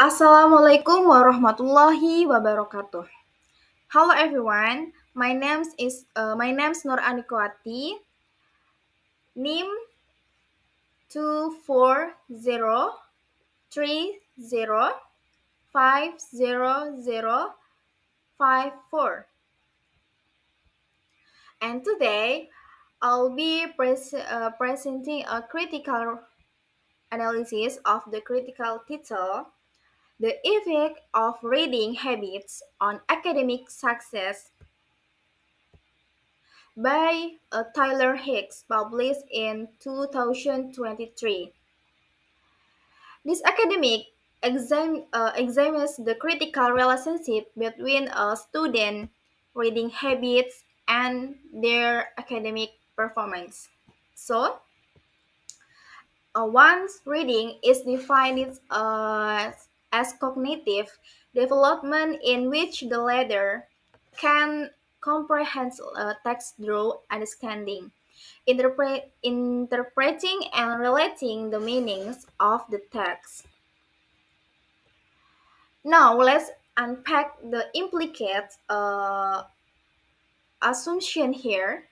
Assalamualaikum warahmatullahi wabarakatuh. Hello everyone. My name's Nur Anikwati. NIM 24030500054. And today I'll be presenting a critical analysis of the critical title, The Effect of Reading Habits on Academic Success by Tyler Hicks, published in 2023. This academic examines the critical relationship between a student reading habits and their academic performance. So, one's reading is defined as cognitive development in which the latter can comprehend text through understanding, interpreting and relating the meanings of the text. Now let's unpack the implicate assumption here.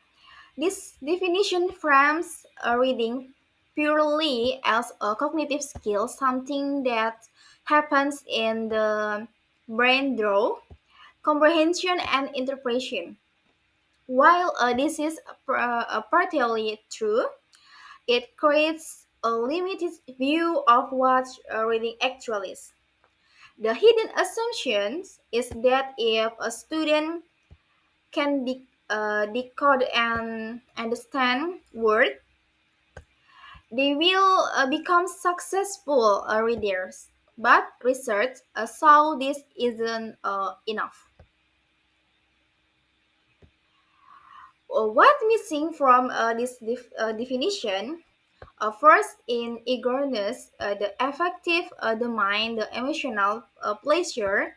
This definition frames reading purely as a cognitive skill, something that happens in the brain through comprehension and interpretation. While this is partially true, it creates a limited view of what reading actually is. The hidden assumption is that if a student can decode and understand words, they will become successful readers. But research saw this isn't enough. What's missing from this definition? First, in eagerness, the affective domain, the emotional pleasure,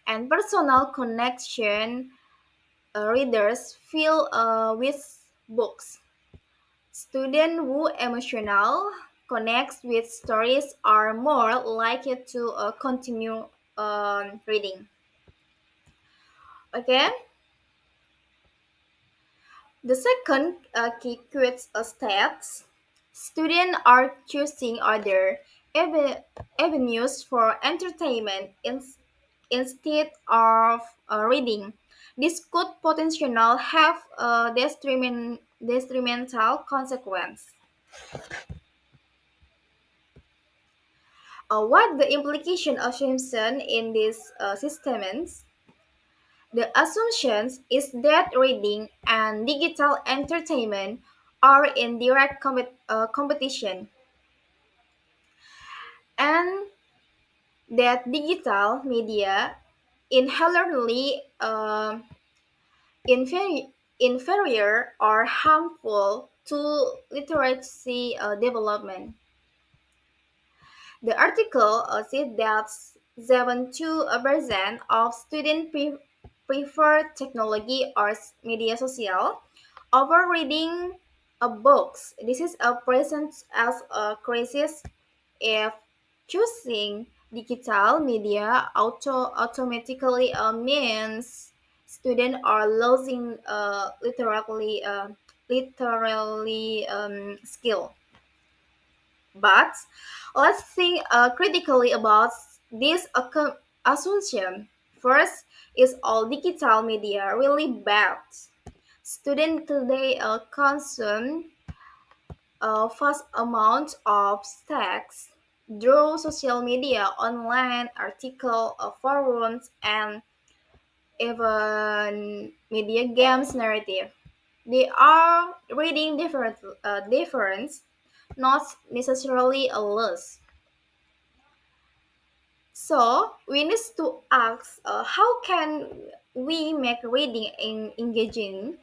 and personal connection readers feel with books. Students who emotional connects with stories are more likely to continue reading. Okay, the second key quotes states students are choosing other avenues for entertainment instead of reading. This could potentially have a detrimental consequence. What the implication assumption in this system is? The assumption is that reading and digital entertainment are in direct competition, and that digital media inherently inferior or harmful to literacy development. The article said that 72% of students prefer technology or media social over reading books. This is a present as a crisis if choosing digital media automatically means students are losing literally skill. But let's think critically about this assumption. First, is all digital media really bad? Students today consume vast amounts of text through social media, online article, forums, and even media games narrative. They are reading difference, not necessarily a loss. So we need to ask how can we make reading engaging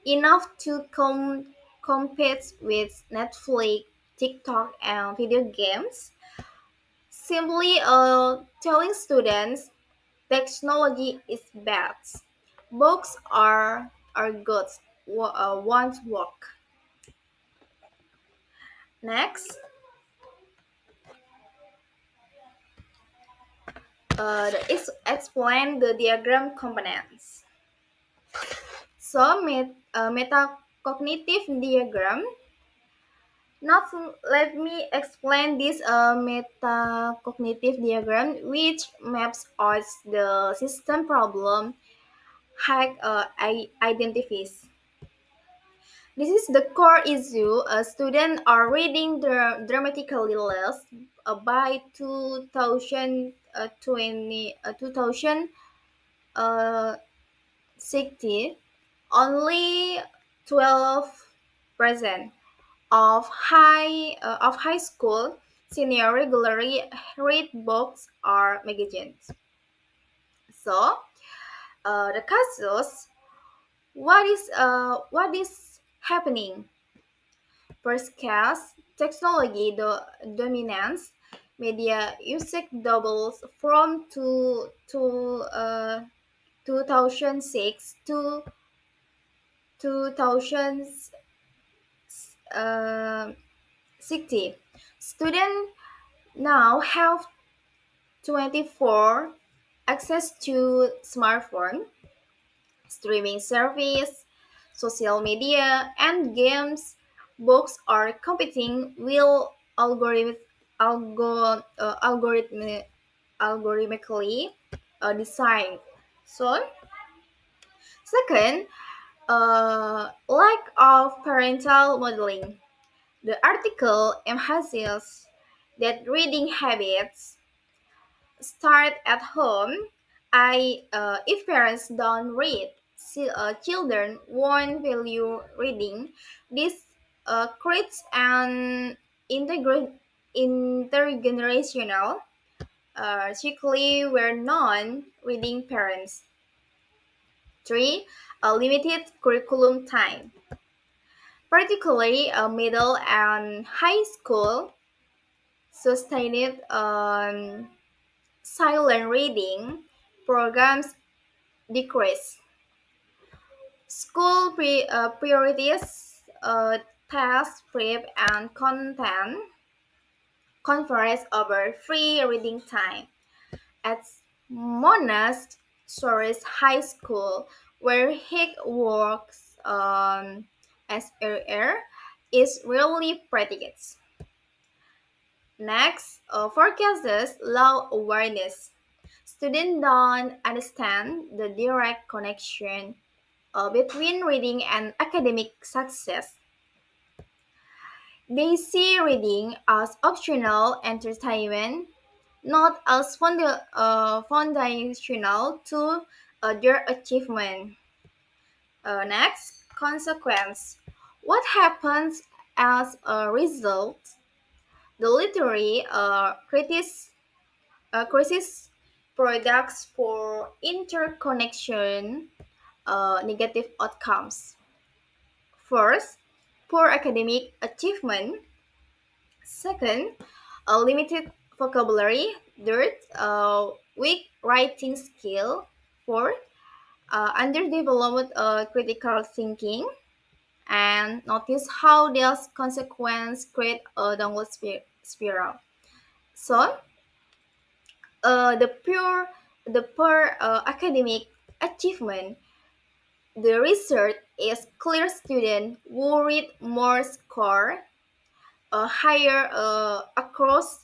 enough to compete with Netflix, TikTok, and video games? Simply telling students technology is bad. Books are good. Won't work. Next, Explain the diagram components. So, metacognitive diagram. Now, let me explain this metacognitive diagram, which maps out the system problem hack identifies. This is the core issue. Students are reading dramatically less by 2060. Only 12% of high school senior regularly read books or magazines. So, the casus, what is happening? First case, technology dominance. Media usage doubles from 2006 to 2060. Students now have 24 access to smartphone, streaming service, social media, and games. Books are competing with algo, uh, algorithm, algorithmically designed. So, second, lack of parental modeling. The article emphasizes that reading habits start at home. If parents don't read, children won't value reading. This creates an intergenerational cycle where non-reading parents. Three, a limited curriculum time, particularly middle and high school, sustained silent reading programs decrease. School priorities, task prep, and content conference over free reading time. At Monash Shores High School, where Hick works as RR, is rarely practiced. Next, forecasts low awareness. Students don't understand the direct connection between reading and academic success. They see reading as optional entertainment, not as foundational to their achievement. Next, consequence. What happens as a result? The literary crisis products for interconnection negative outcomes. First, poor academic achievement. Second, a limited vocabulary. Third, weak writing skill. Fourth, underdeveloped critical thinking. And notice how these consequences create a downward spiral. So, the poor academic achievement. The research is clear students who read more score higher across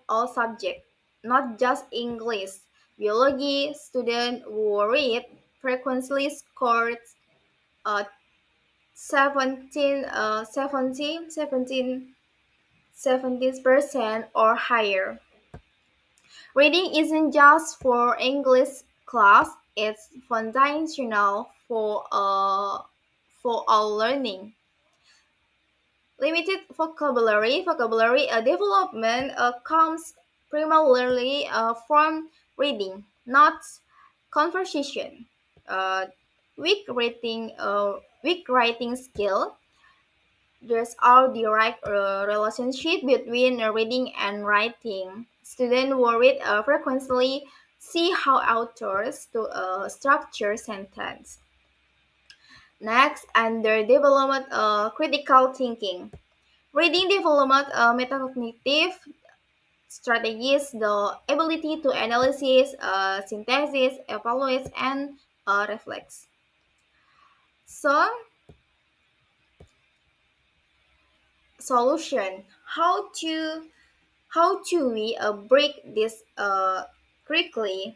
all subjects, not just English. Biology students who read frequently scored uh, 17, 17% or higher. Reading isn't just for English class, it's foundational for all learning. Limited vocabulary development comes primarily from reading, not conversation. Uh, weak writing skill. There's a direct relationship between reading and writing. Students who read frequently see how authors to structure sentence. Next, under development critical thinking. Reading development metacognitive strategies, the ability to analyze, synthesis, evaluate, and reflect. So, solution: how to we break this quickly,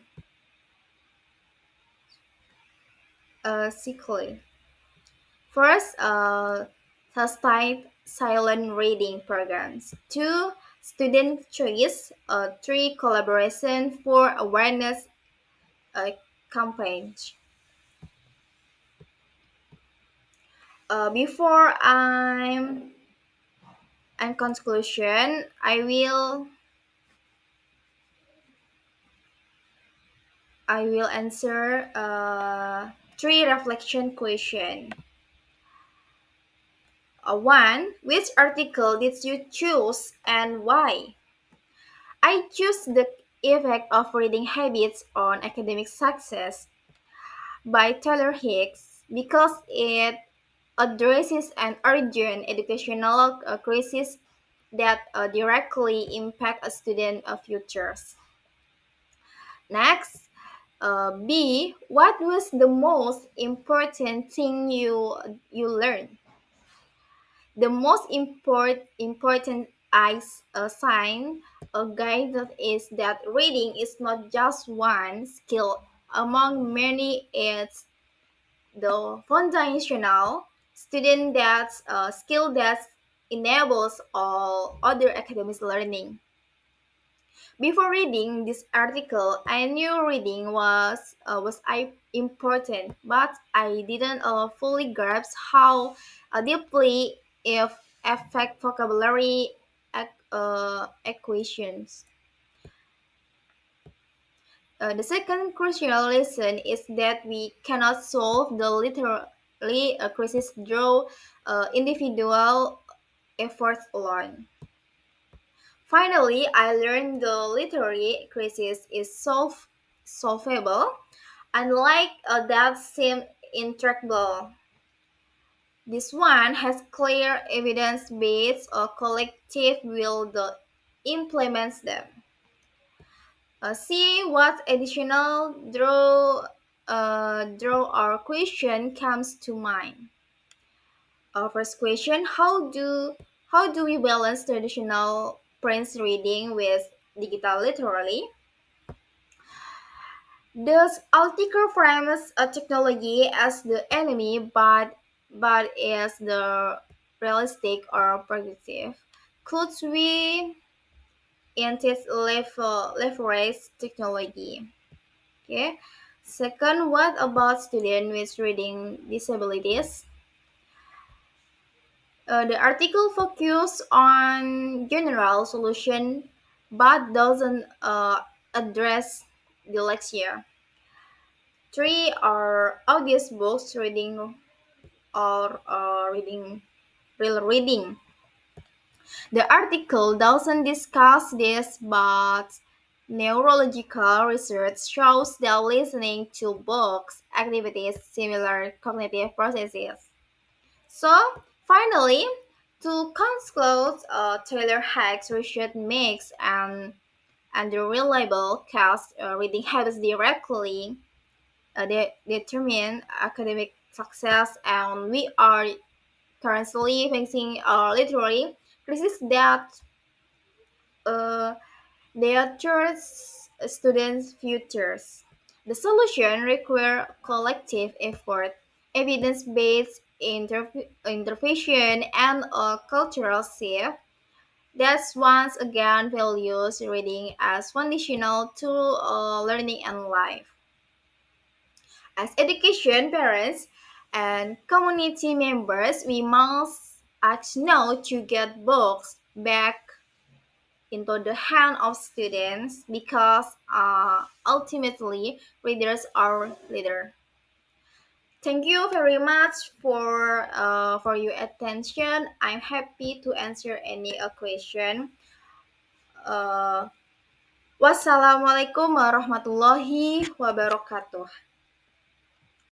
quickly. First, sustain silent reading programs. Two, student choice. Three, collaboration for awareness uh, campaigns. Before I'm conclusion, I will answer three reflection question. One, which article did you choose and why? I choose the effect of reading habits on academic success by Taylor Hicks because it addresses an urgent educational crisis that directly impact a student futures. Next, B. What was the most important thing you learned? The most important sign a guide that is that reading is not just one skill among many. It's the foundational student that skill that enables all other academic learning. Before reading this article, I knew reading was important, but I didn't fully grasp how deeply it affect vocabulary equations. The second crucial lesson is that we cannot solve the literary crisis through individual efforts alone. Finally, I learned the literary crisis is solvable, unlike that seemed intractable. This one has clear evidence-based or collective will that implements them. See what additional draw or question comes to mind. First question: how do we balance traditional print reading with digital literally? Does article frames a technology as the enemy, but as the realistic or predictive? Could we instead leverage technology? Okay. Second, what about students with reading disabilities? The article focuses on general solution, but doesn't address dyslexia. Three are audios books reading or reading real reading. The article doesn't discuss this, but neurological research shows that listening to books activities similar cognitive processes. So, finally, to conclude, Taylor Hack's research makes and the reliable cast reading habits directly determine academic success, and we are currently facing a literary crisis uh, that threats students' futures. The solution requires collective effort, evidence-based intervention, and a cultural shift that once again values reading as foundational to learning and life. As education parents and community members, we must act now to get books back into the hand of students because ultimately readers are leader. Thank you very much for your attention. I'm happy to answer any question. Uh, Wassalamualaikum warahmatullahi wabarakatuh.